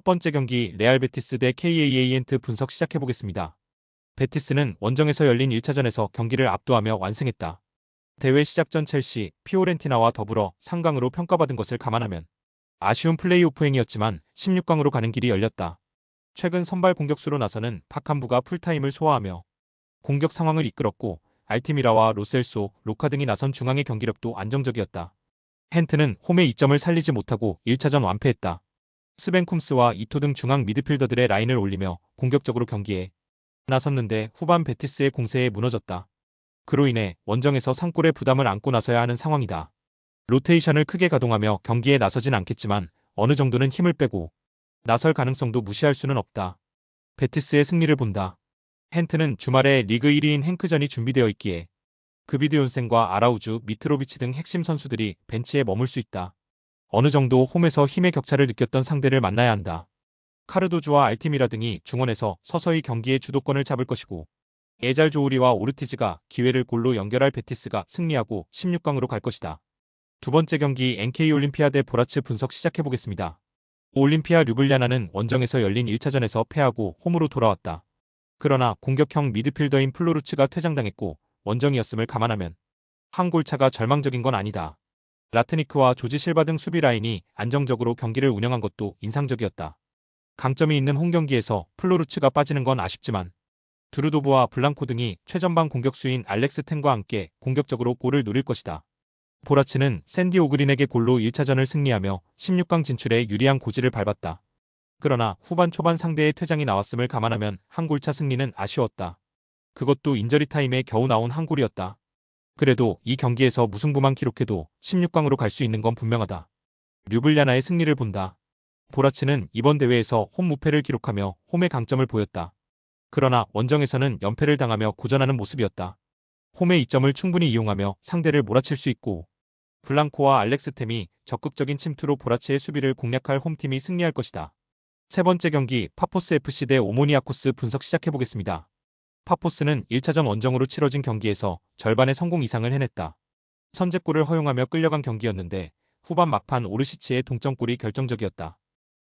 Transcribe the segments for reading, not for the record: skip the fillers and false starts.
번째 경기 레알 베티스 대 KAAN트 분석 시작해보겠습니다. 베티스는 원정에서 열린 1차전에서 경기를 압도하며 완승했다. 대회 시작 전 첼시, 피오렌티나와 더불어 상강으로 평가받은 것을 감안하면 아쉬운 플레이오프 행이었지만 16강으로 가는 길이 열렸다. 최근 선발 공격수로 나서는 박한부가 풀타임을 소화하며 공격 상황을 이끌었고 알티미라와 로셀소, 로카 등이 나선 중앙의 경기력도 안정적이었다. 헨트는 홈의 이점을 살리지 못하고 1차전 완패했다. 스벤 쿰스와 이토 등 중앙 미드필더들의 라인을 올리며 공격적으로 경기에 나섰는데 후반 베티스의 공세에 무너졌다. 그로 인해 원정에서 상골의 부담을 안고 나서야 하는 상황이다. 로테이션을 크게 가동하며 경기에 나서진 않겠지만 어느 정도는 힘을 빼고 나설 가능성도 무시할 수는 없다. 베티스의 승리를 본다. 헨트는 주말에 리그 1위인 행크전이 준비되어 있기에 그비드욘센과 아라우주, 미트로비치 등 핵심 선수들이 벤치에 머물 수 있다. 어느 정도 홈에서 힘의 격차를 느꼈던 상대를 만나야 한다. 카르도주와 알티미라 등이 중원에서 서서히 경기의 주도권을 잡을 것이고 에잘조우리와 오르티즈가 기회를 골로 연결할 베티스가 승리하고 16강으로 갈 것이다. 두 번째 경기 NK 올림피아 대 보라츠 분석 시작해보겠습니다. 올림피아 류블리아나는 원정에서 열린 1차전에서 패하고 홈으로 돌아왔다. 그러나 공격형 미드필더인 플로루츠가 퇴장당했고 원정이었음을 감안하면 한 골차가 절망적인 건 아니다. 라트니크와 조지 실바 등 수비 라인이 안정적으로 경기를 운영한 것도 인상적이었다. 강점이 있는 홈경기에서 플로루츠가 빠지는 건 아쉽지만 두르도브와 블랑코 등이 최전방 공격수인 알렉스 텐과 함께 공격적으로 골을 노릴 것이다. 보라츠는 샌디 오그린에게 골로 1차전을 승리하며 16강 진출에 유리한 고지를 밟았다. 그러나 후반 초반 상대의 퇴장이 나왔음을 감안하면 한 골차 승리는 아쉬웠다. 그것도 인저리 타임에 겨우 나온 한 골이었다. 그래도 이 경기에서 무승부만 기록해도 16강으로 갈 수 있는 건 분명하다. 류블리아나의 승리를 본다. 보라츠는 이번 대회에서 홈 무패를 기록하며 홈의 강점을 보였다. 그러나 원정에서는 연패를 당하며 고전하는 모습이었다. 홈의 이점을 충분히 이용하며 상대를 몰아칠 수 있고 블랑코와 알렉스템이 적극적인 침투로 보라츠의 수비를 공략할 홈팀이 승리할 것이다. 세 번째 경기 파포스 FC 대 오모니아코스 분석 시작해보겠습니다. 파포스는 1차전 원정으로 치러진 경기에서 절반의 성공 이상을 해냈다. 선제골을 허용하며 끌려간 경기였는데 후반 막판 오르시치의 동점골이 결정적이었다.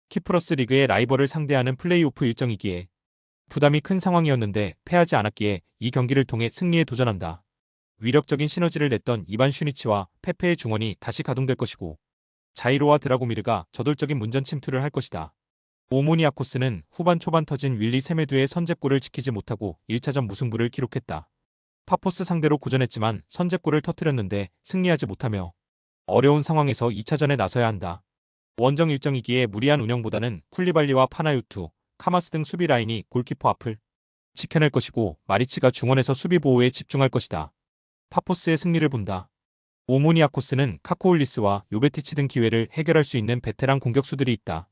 키프러스 리그의 라이벌을 상대하는 플레이오프 일정이기에 부담이 큰 상황이었는데 패하지 않았기에 이 경기를 통해 승리에 도전한다. 위력적인 시너지를 냈던 이반 슈니치와 페페의 중원이 다시 가동될 것이고 자이로와 드라고미르가 저돌적인 문전 침투를 할 것이다. 오모니아코스는 후반 초반 터진 윌리 세메두의 선제골을 지키지 못하고 1차전 무승부를 기록했다. 파포스 상대로 고전했지만 선제골을 터뜨렸는데 승리하지 못하며 어려운 상황에서 2차전에 나서야 한다. 원정 일정이기에 무리한 운영보다는 쿨리발리와 파나유투, 카마스 등 수비 라인이 골키퍼 앞을 지켜낼 것이고 마리치가 중원에서 수비 보호에 집중할 것이다. 파포스의 승리를 본다. 오모니아코스는 카코올리스와 요베티치 등 기회를 해결할 수 있는 베테랑 공격수들이 있다.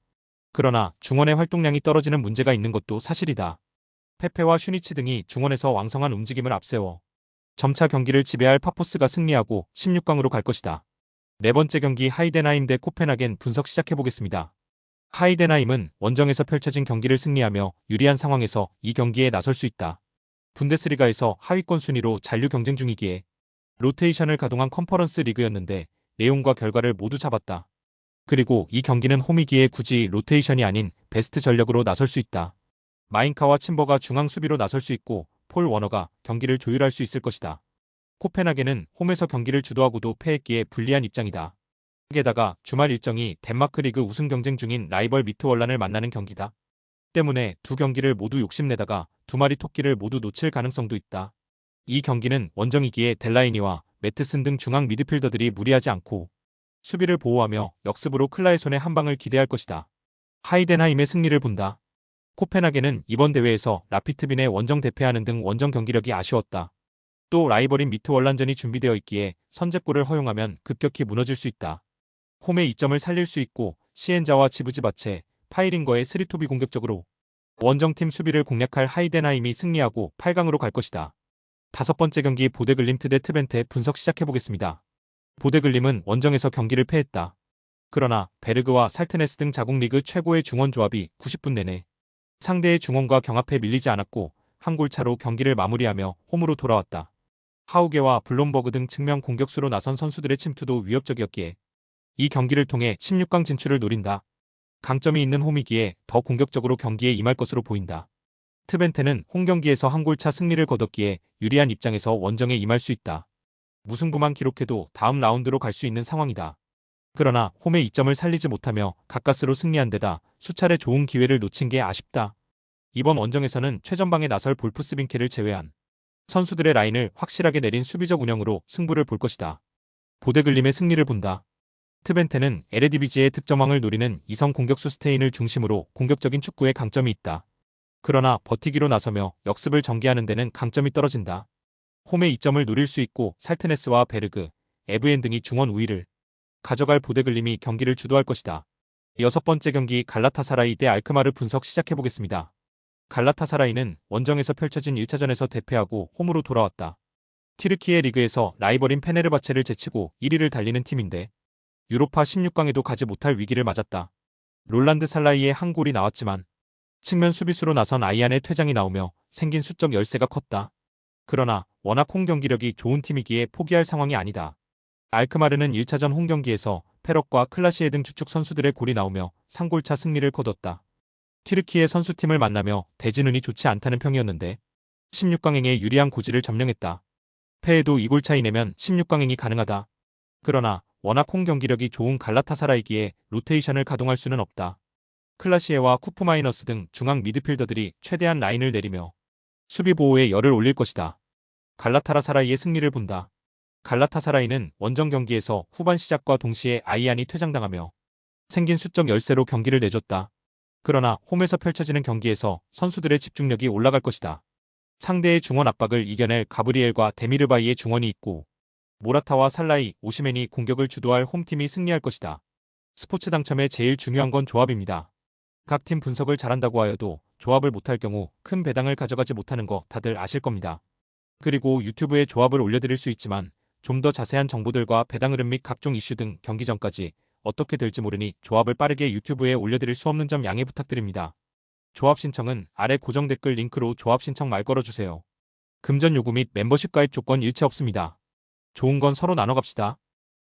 그러나 중원의 활동량이 떨어지는 문제가 있는 것도 사실이다. 페페와 슈니치 등이 중원에서 왕성한 움직임을 앞세워 점차 경기를 지배할 파포스가 승리하고 16강으로 갈 것이다. 네 번째 경기 하이덴하임 대 코펜하겐 분석 시작해보겠습니다. 하이덴하임은 원정에서 펼쳐진 경기를 승리하며 유리한 상황에서 이 경기에 나설 수 있다. 분데스리가에서 하위권 순위로 잔류 경쟁 중이기에 로테이션을 가동한 컨퍼런스 리그였는데 내용과 결과를 모두 잡았다. 그리고 이 경기는 홈이기에 굳이 로테이션이 아닌 베스트 전력으로 나설 수 있다. 마인카와 침버가 중앙 수비로 나설 수 있고 폴 워너가 경기를 조율할 수 있을 것이다. 코펜하겐은 홈에서 경기를 주도하고도 패했기에 불리한 입장이다. 게다가 주말 일정이 덴마크 리그 우승 경쟁 중인 라이벌 미트월란을 만나는 경기다. 때문에 두 경기를 모두 욕심내다가 두 마리 토끼를 모두 놓칠 가능성도 있다. 이 경기는 원정이기에 델라이니와 매트슨 등 중앙 미드필더들이 무리하지 않고 수비를 보호하며 역습으로 클라의 손에 한 방을 기대할 것이다. 하이덴하임의 승리를 본다. 코펜하겐은 이번 대회에서 라피트빈의 원정 대패하는 등 원정 경기력이 아쉬웠다. 또 라이벌인 미트월란전이 준비되어 있기에 선제골을 허용하면 급격히 무너질 수 있다. 홈의 이점을 살릴 수 있고 시엔자와 지브지바체, 파이링거의 스리토비 공격적으로 원정팀 수비를 공략할 하이덴하임이 승리하고 8강으로 갈 것이다. 다섯 번째 경기 보데글림트 대 트벤테 분석 시작해보겠습니다. 보데글림은 원정에서 경기를 패했다. 그러나 베르그와 살트네스 등 자국 리그 최고의 중원 조합이 90분 내내 상대의 중원과 경합해 밀리지 않았고 한 골차로 경기를 마무리하며 홈으로 돌아왔다. 하우게와 블롬버그 등 측면 공격수로 나선 선수들의 침투도 위협적이었기에 이 경기를 통해 16강 진출을 노린다. 강점이 있는 홈이기에 더 공격적으로 경기에 임할 것으로 보인다. 트벤테는 홈 경기에서 한 골차 승리를 거뒀기에 유리한 입장에서 원정에 임할 수 있다. 무승부만 기록해도 다음 라운드로 갈 수 있는 상황이다. 그러나 홈의 이점을 살리지 못하며 가까스로 승리한 데다 수차례 좋은 기회를 놓친 게 아쉽다. 이번 원정에서는 최전방에 나설 볼프스빈케를 제외한 선수들의 라인을 확실하게 내린 수비적 운영으로 승부를 볼 것이다. 보데글림의 승리를 본다. 트벤테는 에레디비지의 득점왕을 노리는 이성 공격수 스테인을 중심으로 공격적인 축구에 강점이 있다. 그러나 버티기로 나서며 역습을 전개하는 데는 강점이 떨어진다. 홈의 이점을 노릴 수 있고 살트네스와 베르그, 에브엔 등이 중원 우위를 가져갈 보데글림이 경기를 주도할 것이다. 여섯 번째 경기 갈라타사라이 대 알크마르 분석 시작해보겠습니다. 갈라타사라이는 원정에서 펼쳐진 1차전에서 대패하고 홈으로 돌아왔다. 튀르키예 리그에서 라이벌인 페네르바체를 제치고 1위를 달리는 팀인데 유로파 16강에도 가지 못할 위기를 맞았다. 롤란드 살라이의 한 골이 나왔지만 측면 수비수로 나선 아이안의 퇴장이 나오며 생긴 수적 열세가 컸다. 그러나 워낙 홈 경기력이 좋은 팀이기에 포기할 상황이 아니다. 알크마르는 1차전 홈 경기에서 페럭과 클라시에 등 주축 선수들의 골이 나오며 3골차 승리를 거뒀다. 튀르키예 선수팀을 만나며 대진운이 좋지 않다는 평이었는데 16강행에 유리한 고지를 점령했다. 패해도 2골 차이 내면 16강행이 가능하다. 그러나 워낙 홈 경기력이 좋은 갈라타사라이기에 로테이션을 가동할 수는 없다. 클라시에와 쿠프마이너스 등 중앙 미드필더들이 최대한 라인을 내리며 수비 보호에 열을 올릴 것이다. 갈라타사라이의 승리를 본다. 갈라타사라이는 원정 경기에서 후반 시작과 동시에 아이안이 퇴장당하며 생긴 수적 열세로 경기를 내줬다. 그러나 홈에서 펼쳐지는 경기에서 선수들의 집중력이 올라갈 것이다. 상대의 중원 압박을 이겨낼 가브리엘과 데미르바이의 중원이 있고 모라타와 살라이, 오시멘이 공격을 주도할 홈팀이 승리할 것이다. 스포츠 당첨에 제일 중요한 건 조합입니다. 각 팀 분석을 잘한다고 하여도 조합을 못할 경우 큰 배당을 가져가지 못하는 거 다들 아실 겁니다. 그리고 유튜브에 조합을 올려드릴 수 있지만 좀 더 자세한 정보들과 배당 흐름 및 각종 이슈 등 경기 전까지 어떻게 될지 모르니 조합을 빠르게 유튜브에 올려드릴 수 없는 점 양해 부탁드립니다. 조합 신청은 아래 고정 댓글 링크로 조합 신청 말 걸어주세요. 금전 요구 및 멤버십 가입 조건 일체 없습니다. 좋은 건 서로 나눠 갑시다.